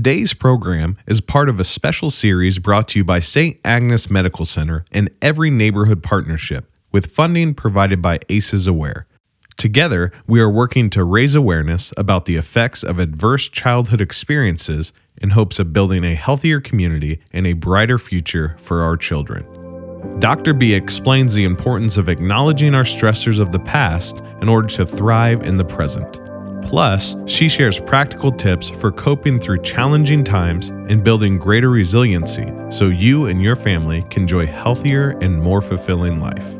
Today's program is part of a special series brought to you by St. Agnes Medical Center and Every Neighborhood Partnership, with funding provided by ACEs Aware. Together, we are working to raise awareness about the effects of adverse childhood experiences in hopes of building a healthier community and a brighter future for our children. Dr. B explains the importance of acknowledging our stressors of the past in order to thrive in the present. Plus, she shares practical tips for coping through challenging times and building greater resiliency so you and your family can enjoy healthier and more fulfilling life.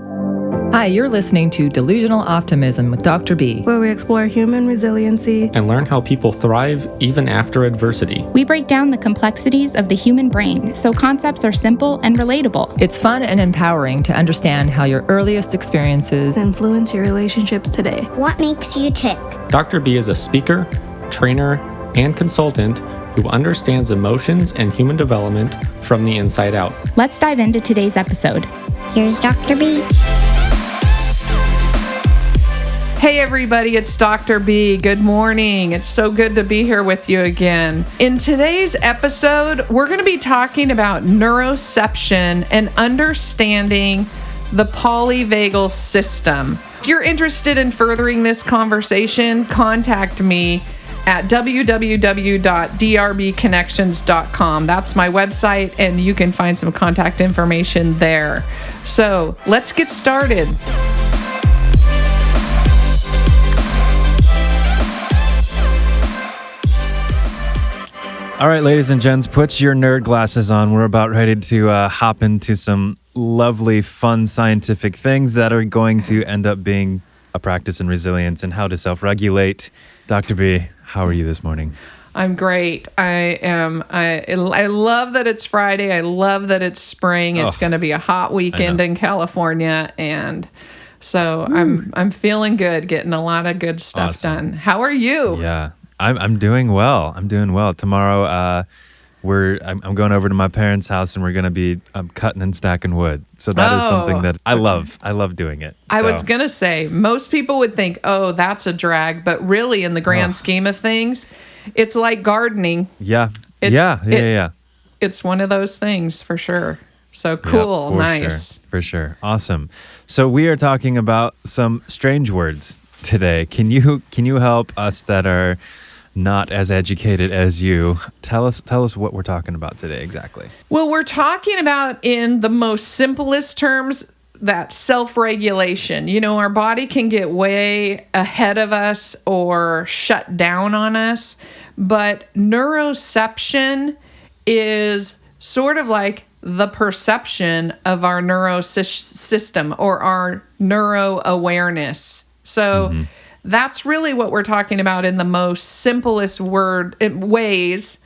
Hi, you're listening to Delusional Optimism with Dr. B, where we explore human resiliency and learn how people thrive even after adversity. We break down the complexities of the human brain so concepts are simple and relatable. It's fun and empowering to understand how your earliest experiences influence your relationships today. What makes you tick? Dr. B is a speaker, trainer, and consultant who understands emotions and human development from the inside out. Let's dive into today's episode. Here's Dr. B. Hey everybody, it's Dr. B. Good morning. It's so good to be here with you again. In today's episode, we're going to be talking about neuroception and understanding the polyvagal system. If you're interested in furthering this conversation, contact me at www.drbconnections.com. That's my website, and you can find some contact information there. So let's get started. All right, ladies and gents, put your nerd glasses on. We're about ready to hop into some lovely, fun scientific things that are going to end up being a practice in resilience and how to self-regulate. Dr. B, how are you this morning? I'm great. I love that it's Friday. I love that it's spring. It's going to be a hot weekend in California, and so I'm feeling good, getting a lot of good stuff done. How are you? Yeah. I'm doing well. Tomorrow, I'm going over to my parents' house and we're going to be cutting and stacking wood. So that is something that I love. I love doing it. I was going to say, most people would think, oh, that's a drag. But really, in the grand scheme of things, it's like gardening. Yeah. It's one of those things for sure. So cool. Yeah, nice. For sure. Awesome. So we are talking about some strange words today. Can you help us that are not as educated as you? Tell us what we're talking about today exactly. Well, we're talking about, in the most simplest terms, that self-regulation. You know, our body can get way ahead of us or shut down on us, but neuroception is sort of like the perception of our neurosystem or our neuro-awareness. So that's really what we're talking about in the most simplest ways,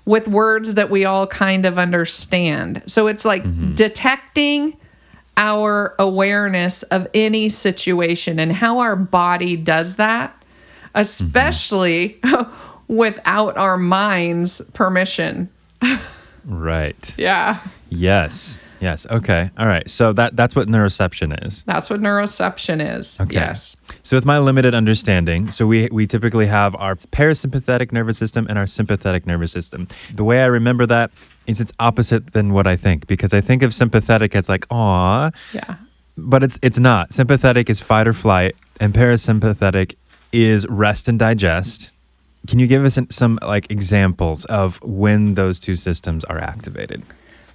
with words that we all kind of understand. So it's like detecting our awareness of any situation and how our body does that, especially without our mind's permission. Right. Yeah. Yes. Okay. All right. So that's what neuroception is. That's what neuroception is. Okay. Yes. So with my limited understanding, so we typically have our parasympathetic nervous system and our sympathetic nervous system. The way I remember that is it's opposite than what I think, because I think of sympathetic as like, aw. Yeah. But it's not. Sympathetic is fight or flight, and parasympathetic is rest and digest. Can you give us some like examples of when those two systems are activated?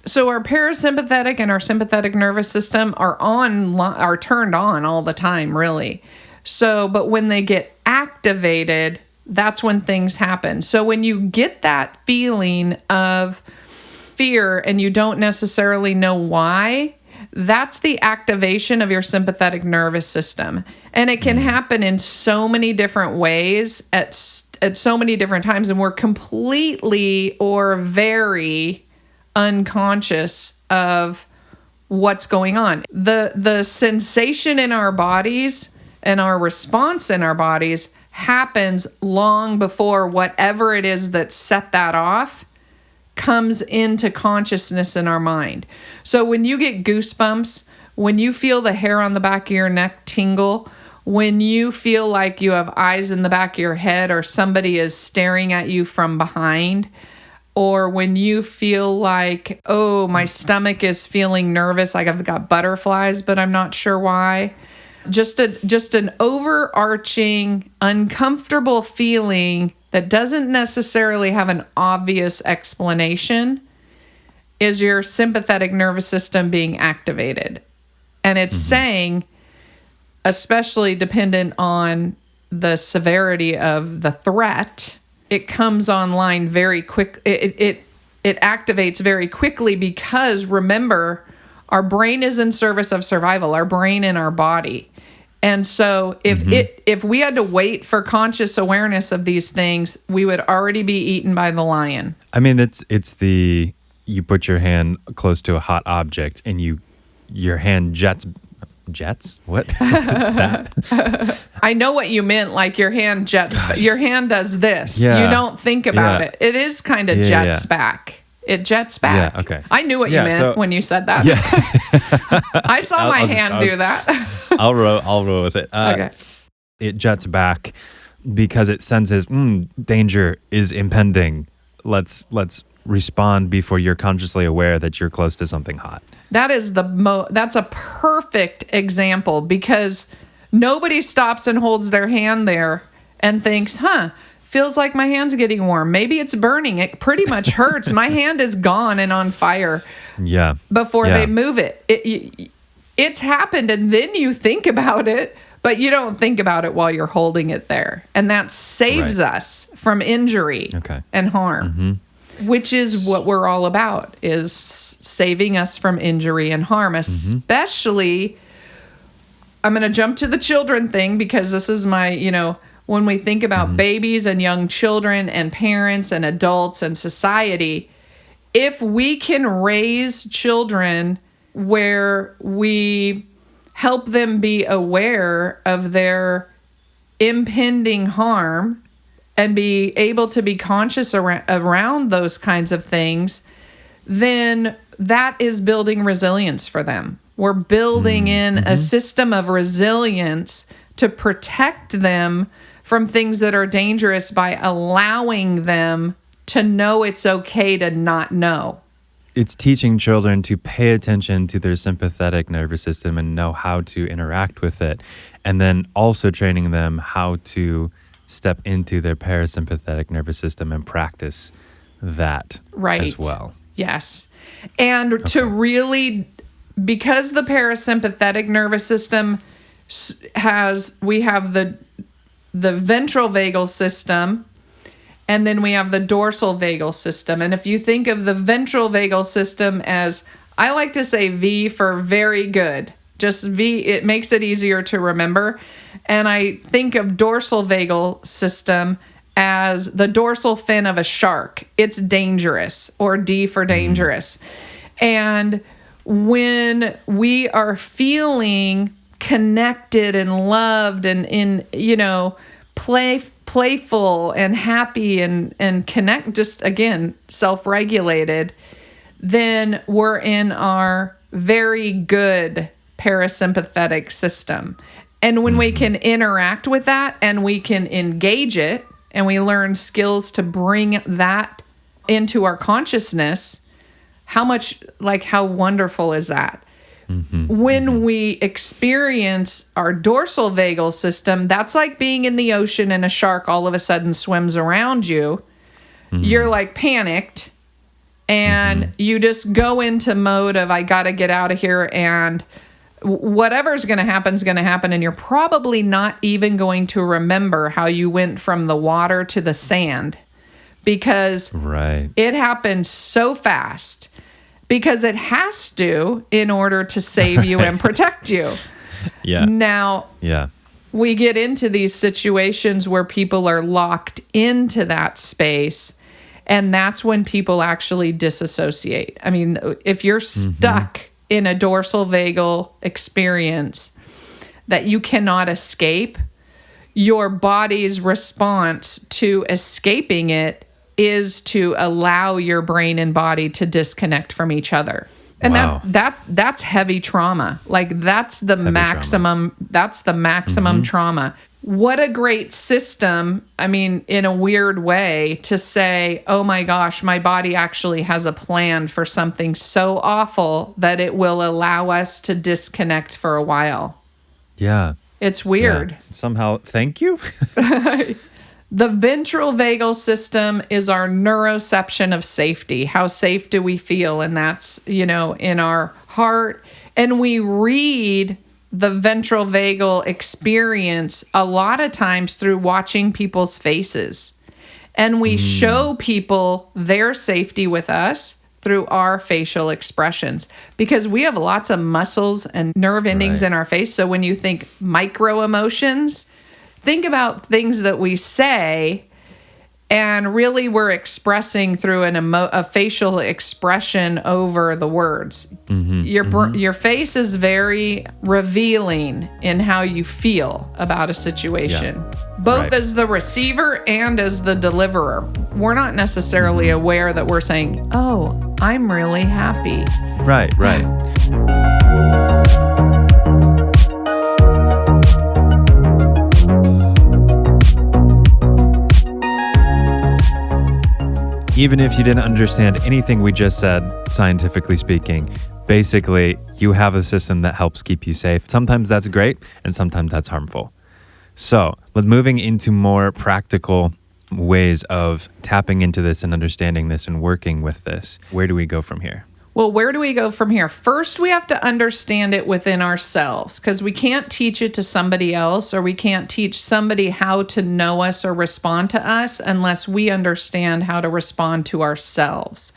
So our parasympathetic and our sympathetic nervous system are turned on all the time, really. So, but when they get activated, that's when things happen. So when you get that feeling of fear and you don't necessarily know why, that's the activation of your sympathetic nervous system. And it can happen in so many different ways at so many different times, and we're completely or very unconscious of what's going on. The sensation in our bodies and our response in our bodies happens long before whatever it is that set that off comes into consciousness in our mind. So when you get goosebumps, when you feel the hair on the back of your neck tingle, when you feel like you have eyes in the back of your head or somebody is staring at you from behind, or when you feel like, oh, my stomach is feeling nervous, like I've got butterflies, but I'm not sure why. Just an overarching, uncomfortable feeling that doesn't necessarily have an obvious explanation is your sympathetic nervous system being activated. And it's saying, especially dependent on the severity of the threat, it comes online very quick. It activates very quickly because, remember, our brain is in service of survival, our brain and our body. And so if we had to wait for conscious awareness of these things, we would already be eaten by the lion. I mean, it's the, you put your hand close to a hot object and your hand jets. What is that? I know what you meant, like your hand jets, your hand does this. Yeah. You don't think about it. It is kind of jets back. It jets back. Yeah, okay. I knew what you meant when you said that. Yeah. I saw my hand do that. I'll roll with it. Okay. It jets back because it senses danger is impending. Let's respond before you're consciously aware that you're close to something hot. That is that's a perfect example, because nobody stops and holds their hand there and thinks, feels like my hand's getting warm. Maybe it's burning. It pretty much hurts. My hand is gone and on fire. Yeah. Before they move it. It's happened, and then you think about it, but you don't think about it while you're holding it there. And that saves us from injury and harm, which is what we're all about, is saving us from injury and harm, especially, I'm going to jump to the children thing, because this is my, when we think about babies and young children and parents and adults and society, if we can raise children where we help them be aware of their impending harm and be able to be conscious around those kinds of things, then that is building resilience for them. We're building in a system of resilience to protect them from things that are dangerous by allowing them to know it's okay to not know. It's teaching children to pay attention to their sympathetic nervous system and know how to interact with it. And then also training them how to step into their parasympathetic nervous system and practice that as well. Yes. And to really, because the parasympathetic nervous system we have the ventral vagal system, and then we have the dorsal vagal system. And if you think of the ventral vagal system as, I like to say V for very good, just V, it makes it easier to remember. And I think of dorsal vagal system as the dorsal fin of a shark. It's dangerous, or D for dangerous. And when we are feeling connected and loved and in, playful and happy and connect, just again, self-regulated, then we're in our very good parasympathetic system. And when we can interact with that and we can engage it and we learn skills to bring that into our consciousness, how wonderful is that? When we experience our dorsal vagal system, that's like being in the ocean and a shark all of a sudden swims around you. You're like panicked, and you just go into mode of, I got to get out of here, and whatever's going to happen is going to happen, and you're probably not even going to remember how you went from the water to the sand, because it happened so fast. Because it has to, in order to save you and protect you. Now, we get into these situations where people are locked into that space, and that's when people actually disassociate. I mean, if you're stuck in a dorsal vagal experience that you cannot escape, your body's response to escaping it is to allow your brain and body to disconnect from each other. And that's heavy trauma. Like that's the maximum trauma. what a great system, I mean, in a weird way, to say, oh my gosh, my body actually has a plan for something so awful that it will allow us to disconnect for a while. Yeah. It's weird. Yeah. Somehow, thank you. The ventral vagal system is our neuroception of safety. How safe do we feel? And that's, in our heart. And we read the ventral vagal experience a lot of times through watching people's faces. And we show people their safety with us through our facial expressions, because we have lots of muscles and nerve endings in our face. So when you think micro emotions, think about things that we say and really we're expressing through a facial expression over the words. Your face is very revealing in how you feel about a situation, both as the receiver and as the deliverer. We're not necessarily aware that we're saying, oh, I'm really happy. Right. Even if you didn't understand anything we just said, scientifically speaking, basically, you have a system that helps keep you safe. Sometimes that's great, and sometimes that's harmful. So, moving into more practical ways of tapping into this and understanding this and working with this, where do we go from here? Well, where do we go from here? First, we have to understand it within ourselves, because we can't teach it to somebody else, or we can't teach somebody how to know us or respond to us unless we understand how to respond to ourselves.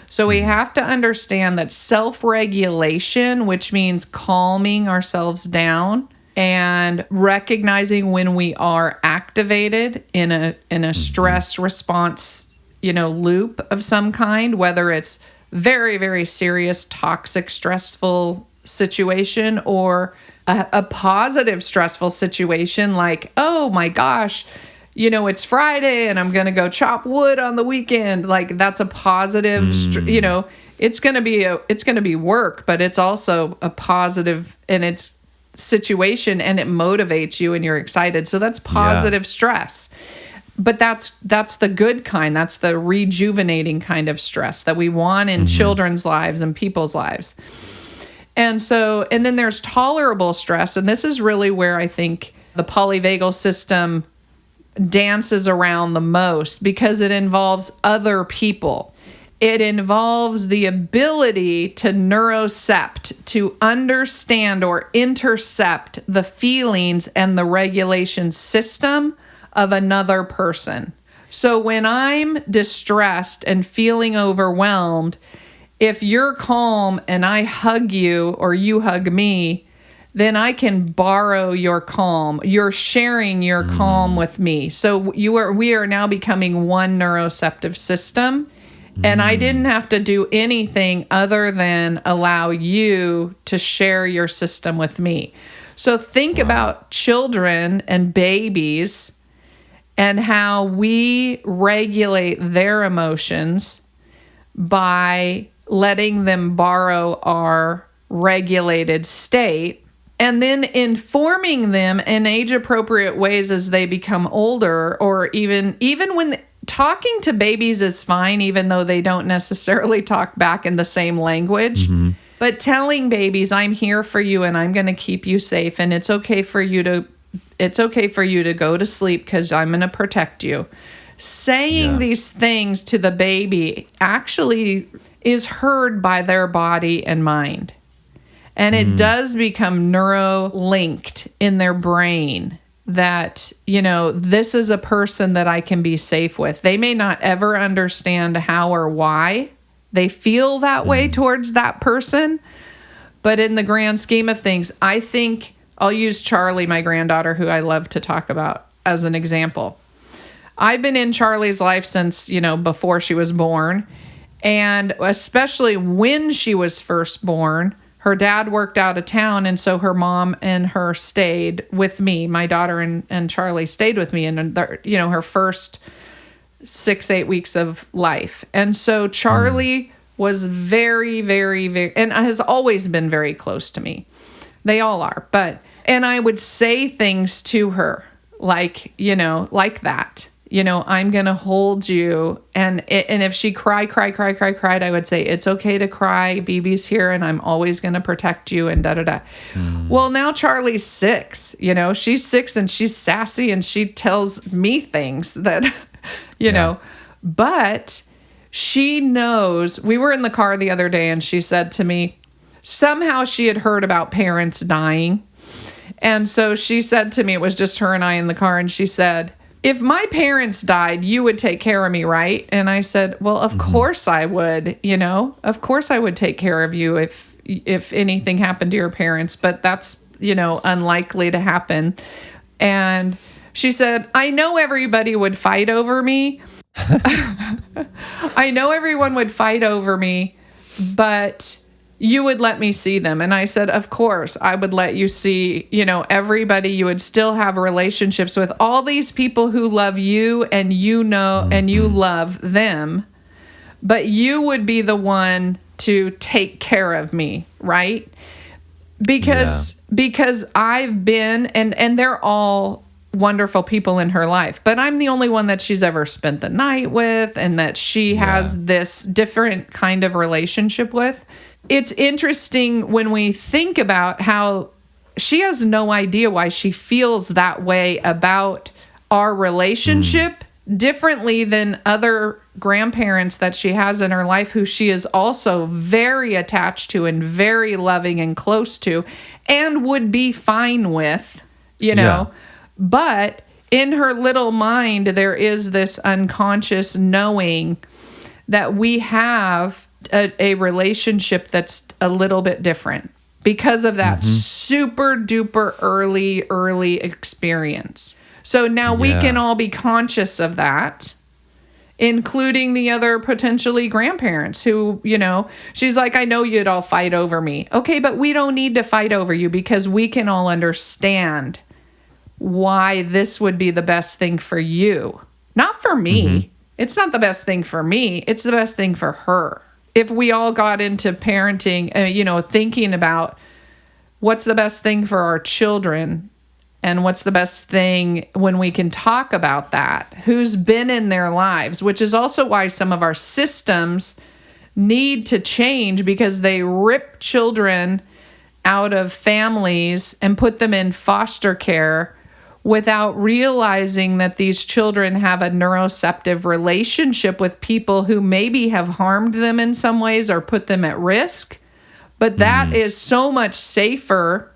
So we have to understand that self-regulation, which means calming ourselves down and recognizing when we are activated in a stress response, loop of some kind, whether it's very, very serious, toxic, stressful situation or a positive, stressful situation like, oh my gosh, it's Friday and I'm going to go chop wood on the weekend. Like that's a positive, it's going to be work, but it's also a positive and it's situation and it motivates you and you're excited. So that's positive stress. But that's the good kind. That's the rejuvenating kind of stress that we want in children's lives and people's lives. And then there's tolerable stress. And this is really where I think the polyvagal system dances around the most, because it involves other people. It involves the ability to neurocept, to understand or intercept the feelings and the regulation system of another person. So when I'm distressed and feeling overwhelmed, if you're calm and I hug you or you hug me, then I can borrow your calm. You're sharing your calm with me. So we are now becoming one neuroceptive system. And I didn't have to do anything other than allow you to share your system with me. So think about children and babies and how we regulate their emotions by letting them borrow our regulated state, and then informing them in age-appropriate ways as they become older, or even when talking to babies is fine, even though they don't necessarily talk back in the same language. But telling babies, I'm here for you and I'm going to keep you safe, and it's okay for you to go to sleep because I'm going to protect you. Saying these things to the baby actually is heard by their body and mind. And it does become neuro-linked in their brain that, this is a person that I can be safe with. They may not ever understand how or why they feel that way towards that person. But in the grand scheme of things, I think I'll use Charlie, my granddaughter, who I love to talk about, as an example. I've been in Charlie's life since, before she was born. And especially when she was first born, her dad worked out of town. And so her mom and her stayed with me. My daughter and Charlie stayed with me in, her first 6-8 weeks of life. And so Charlie was very, very, very, and has always been very close to me. They all are. And I would say things to her like that. I'm going to hold you. And if she cried, I would say, it's okay to cry. BB's here and I'm always going to protect you and da-da-da. Well, now Charlie's 6, she's 6 and she's sassy and she tells me things that, but she knows. We were in the car the other day and she said to me, somehow she had heard about parents dying. And so she said to me, it was just her and I in the car, and she said, if my parents died, you would take care of me, right? And I said, well, of course I would, of course I would take care of you if anything happened to your parents, but that's, unlikely to happen. And she said, I know everybody would fight over me. I know everyone would fight over me, but you would let me see them. And I said, of course, I would let you see, everybody. You would still have relationships with all these people who love you and and you love them. But you would be the one to take care of me, right? Because I've been, and they're all wonderful people in her life, but I'm the only one that she's ever spent the night with and that she has this different kind of relationship with. It's interesting when we think about how she has no idea why she feels that way about our relationship differently than other grandparents that she has in her life who she is also very attached to and very loving and close to and would be fine with, But in her little mind, there is this unconscious knowing that we have a relationship that's a little bit different because of that super duper early experience. So now we can all be conscious of that, including the other potentially grandparents who, she's like, I know you'd all fight over me. Okay, but we don't need to fight over you because we can all understand why this would be the best thing for you. Not for me. It's not the best thing for me. It's the best thing for her. If we all got into parenting, thinking about what's the best thing for our children and what's the best thing when we can talk about that, who's been in their lives, which is also why some of our systems need to change because they rip children out of families and put them in foster care without realizing that these children have a neuroceptive relationship with people who maybe have harmed them in some ways or put them at risk. But that is so much safer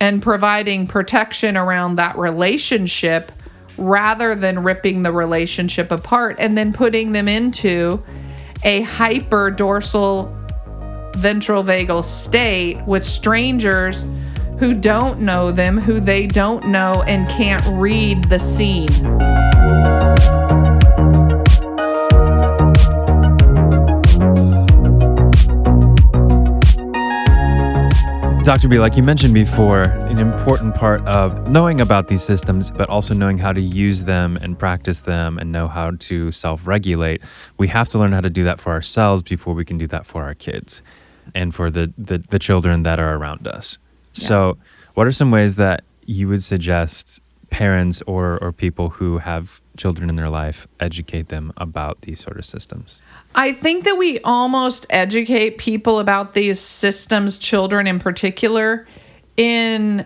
and providing protection around that relationship rather than ripping the relationship apart and then putting them into a hyper dorsal ventral vagal state with strangers who don't know them, who they don't know, and can't read the scene. Dr. B, like you mentioned before, an important part of knowing about these systems, but also knowing how to use them and practice them and know how to self-regulate, we have to learn how to do that for ourselves before we can do that for our kids and for the children that are around us. Yeah. So what are some ways that you would suggest parents or people who have children in their life educate them about these sort of systems? I think that we almost educate people about these systems, children in particular, in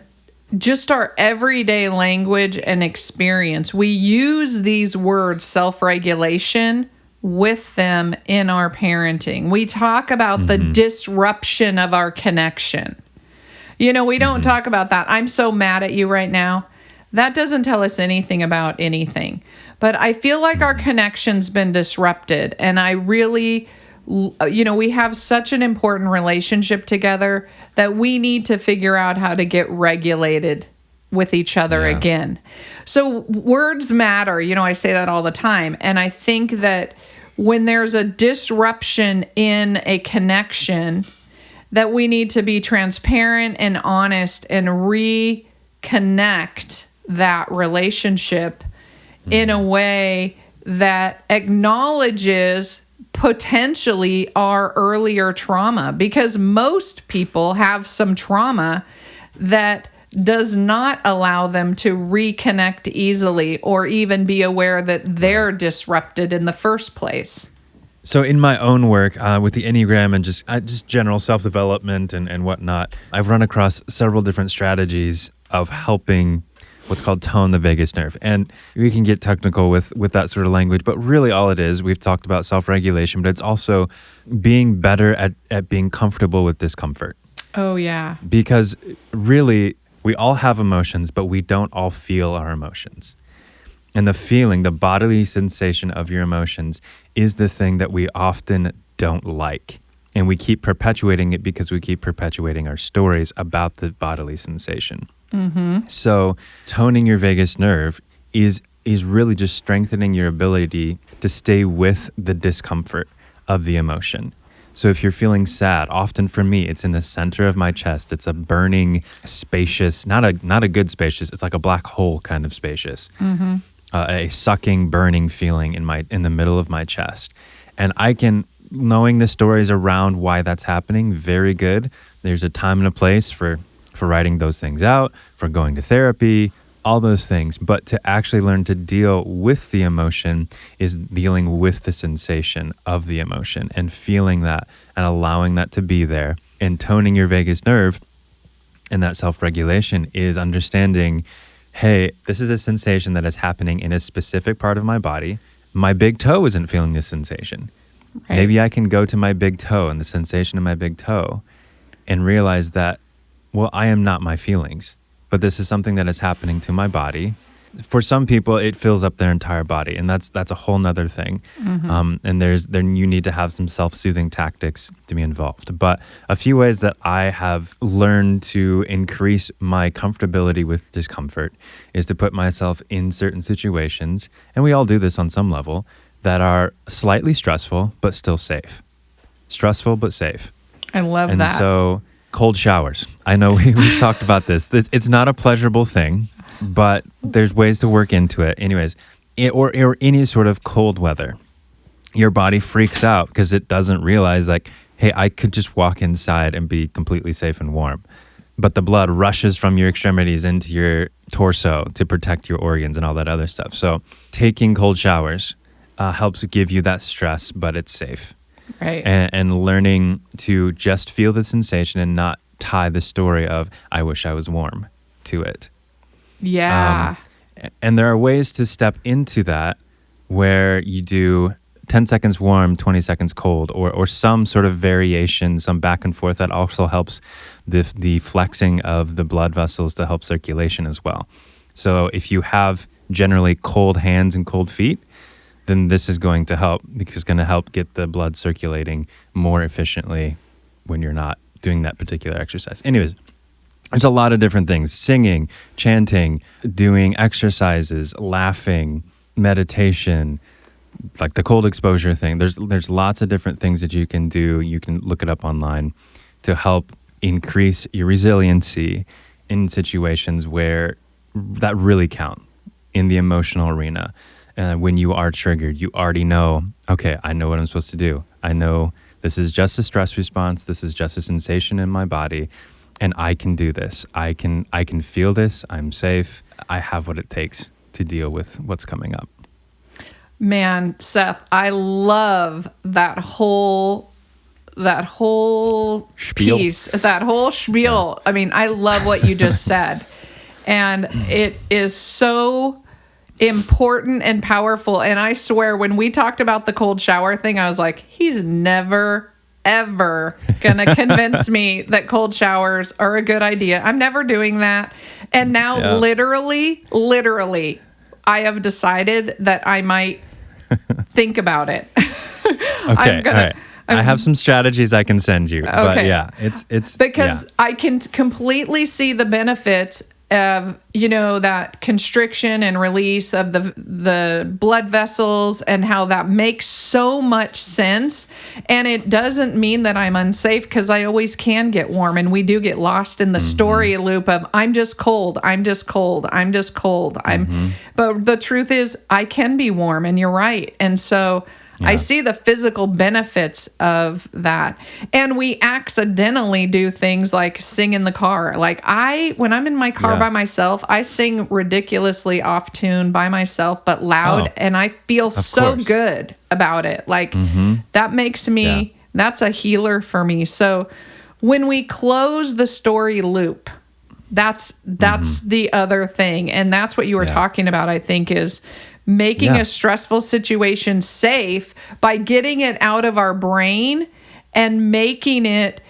just our everyday language and experience. We use these words, self-regulation, with them in our parenting. We talk about the disruption of our connection. We don't talk about that. I'm so mad at you right now. That doesn't tell us anything about anything. But I feel like our connection's been disrupted. And I really, we have such an important relationship together that we need to figure out how to get regulated with each other again. So words matter. I say that all the time. And I think that when there's a disruption in a connection, that we need to be transparent and honest and reconnect that relationship in a way that acknowledges potentially our earlier trauma, because most people have some trauma that does not allow them to reconnect easily or even be aware that they're disrupted in the first place. So in my own work with the Enneagram and just general self-development and whatnot, I've run across several different strategies of helping what's called tone the vagus nerve. And we can get technical with that sort of language, but really all it is, we've talked about self-regulation, but it's also being better at being comfortable with discomfort. Oh, yeah. Because really, we all have emotions, but we don't all feel our emotions. And the feeling, the bodily sensation of your emotions is the thing that we often don't like. And we keep perpetuating it because we keep perpetuating our stories about the bodily sensation. Mm-hmm. So toning your vagus nerve is really just strengthening your ability to stay with the discomfort of the emotion. So if you're feeling sad, often for me, it's in the center of my chest. It's a burning, spacious, not a good spacious, it's like a black hole kind of spacious. Mm-hmm. A sucking, burning feeling in the middle of my chest. And I can, knowing the stories around why that's happening, very good. There's a time and a place for writing those things out, for going to therapy, all those things. But to actually learn to deal with the emotion is dealing with the sensation of the emotion and feeling that and allowing that to be there. And toning your vagus nerve and that self-regulation is understanding, hey, this is a sensation that is happening in a specific part of my body. My big toe isn't feeling this sensation. Right. Maybe I can go to my big toe and the sensation of my big toe and realize that, well, I am not my feelings, but this is something that is happening to my body. For some people, it fills up their entire body, and that's a whole nother thing. Mm-hmm. And you need to have some self-soothing tactics to be involved. But a few ways that I have learned to increase my comfortability with discomfort is to put myself in certain situations, and we all do this on some level, that are slightly stressful but still safe. Stressful but safe. I love that. And so cold showers. I know we've talked about this. It's not a pleasurable thing, but there's ways to work into it. Anyways, or any sort of cold weather. Your body freaks out because it doesn't realize like, hey, I could just walk inside and be completely safe and warm. But the blood rushes from your extremities into your torso to protect your organs and all that other stuff. So taking cold showers helps give you that stress, but it's safe. Right. And learning to just feel the sensation and not tie the story of, I wish I was warm to it. Yeah. And there are ways to step into that where you do 10 seconds warm, 20 seconds cold, or some sort of variation, some back and forth that also helps the flexing of the blood vessels to help circulation as well. So if you have generally cold hands and cold feet, then this is going to help because it's going to help get the blood circulating more efficiently when you're not doing that particular exercise. Anyways, there's a lot of different things: singing, chanting, doing exercises, laughing, meditation, like the cold exposure thing. There's lots of different things that you can do. You can look it up online to help increase your resiliency in situations where that really count in the emotional arena. When you are triggered, you already know, okay, I know what I'm supposed to do. I know this is just a stress response. This is just a sensation in my body, and I can do this. I can feel this. I'm safe. I have what it takes to deal with what's coming up. Man, Seth, I love that whole spiel. piece, that whole spiel. Yeah. I mean, I love what you just said. And it is so important and powerful. And I swear, when we talked about the cold shower thing, I was like, he's never, ever gonna convince me that cold showers are a good idea. I'm never doing that. And now literally, I have decided that I might think about it. Okay, all right. I have some strategies I can send you. Okay. But yeah, it's because I can completely see the benefits of, that constriction and release of the blood vessels and how that makes so much sense. And it doesn't mean that I'm unsafe, because I always can get warm, and we do get lost in the story loop of I'm just cold. But the truth is I can be warm, and you're right. And so I see the physical benefits of that. And we accidentally do things like sing in the car. Like when I'm in my car by myself, I sing ridiculously off tune by myself, but loud. And I feel so good about it. Like that makes me, that's a healer for me. So when we close the story loop, that's the other thing. And that's what you were talking about, I think, is making a stressful situation safe by getting it out of our brain and making it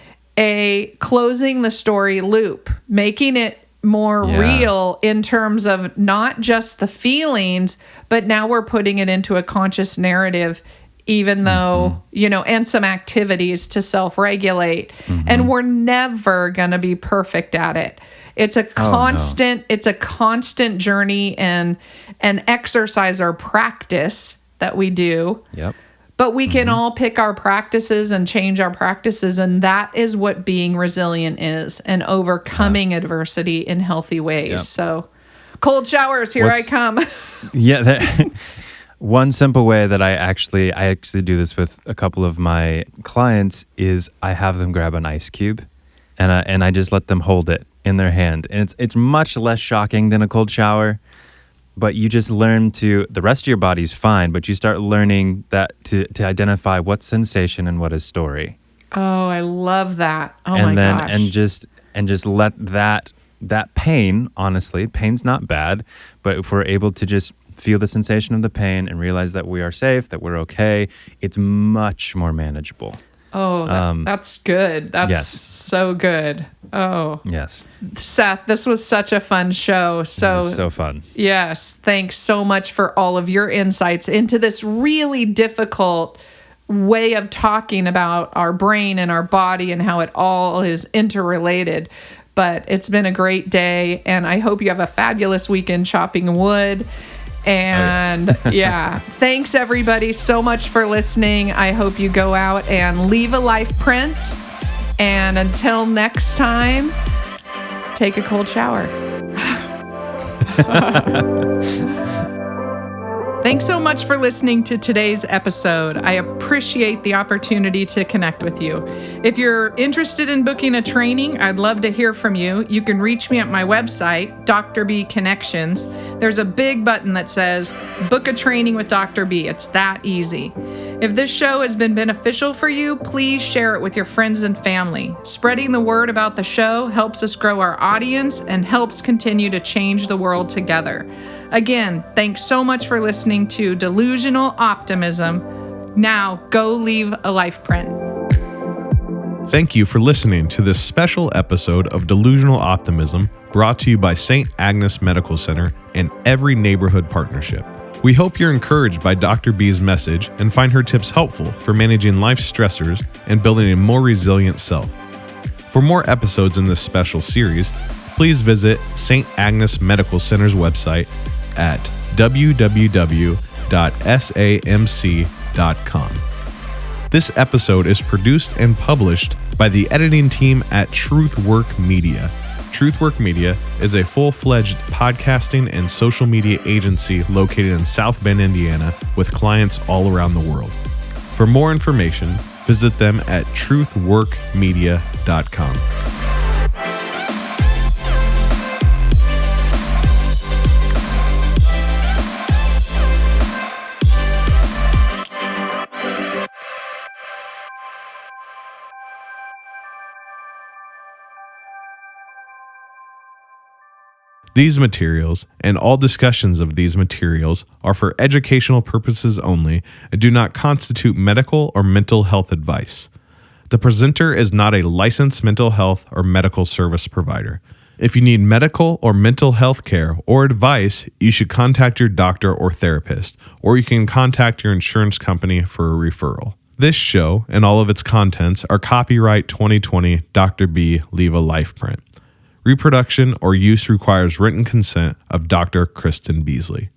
closing the story loop, making it more real in terms of not just the feelings, but now we're putting it into a conscious narrative, even though, and some activities to self-regulate. And we're never going to be perfect at it. It's a constant journey and an exercise or practice that we do. Yep. But we can all pick our practices and change our practices. And that is what being resilient is, and overcoming adversity in healthy ways. Yep. So cold showers, I come. One simple way that I actually do this with a couple of my clients is I have them grab an ice cube and I just let them hold it in their hand. And it's much less shocking than a cold shower, but you just learn the rest of your body's fine, but you start learning that to identify what's sensation and what is story. Oh, I love that. Oh my gosh. And just let that pain, honestly, pain's not bad, but if we're able to just feel the sensation of the pain and realize that we are safe, that we're okay, it's much more manageable. Oh, that's good. That's so good. Oh. Yes. Seth, this was such a fun show. So fun. Yes. Thanks so much for all of your insights into this really difficult way of talking about our brain and our body and how it all is interrelated. But it's been a great day, and I hope you have a fabulous weekend chopping wood. And thanks everybody so much for listening. I hope you go out and leave a life print. And until next time, take a cold shower. Thanks so much for listening to today's episode. I appreciate the opportunity to connect with you. If you're interested in booking a training, I'd love to hear from you. You can reach me at my website, Dr. B Connections. There's a big button that says, book a training with Dr. B. It's that easy. If this show has been beneficial for you, please share it with your friends and family. Spreading the word about the show helps us grow our audience and helps continue to change the world together. Again, thanks so much for listening to Delusional Optimism. Now, go leave a life print. Thank you for listening to this special episode of Delusional Optimism, brought to you by St. Agnes Medical Center and Every Neighborhood Partnership. We hope you're encouraged by Dr. B's message and find her tips helpful for managing life's stressors and building a more resilient self. For more episodes in this special series, please visit St. Agnes Medical Center's website at www.samc.com. This episode is produced and published by the editing team at Truthwork Media. Truthwork Media is a full-fledged podcasting and social media agency located in South Bend, Indiana, with clients all around the world. For more information, visit them at truthworkmedia.com. These materials and all discussions of these materials are for educational purposes only and do not constitute medical or mental health advice. The presenter is not a licensed mental health or medical service provider. If you need medical or mental health care or advice, you should contact your doctor or therapist, or you can contact your insurance company for a referral. This show and all of its contents are copyright 2020 Dr. B Leave a Life Print. Reproduction or use requires written consent of Dr. Kristen Beasley.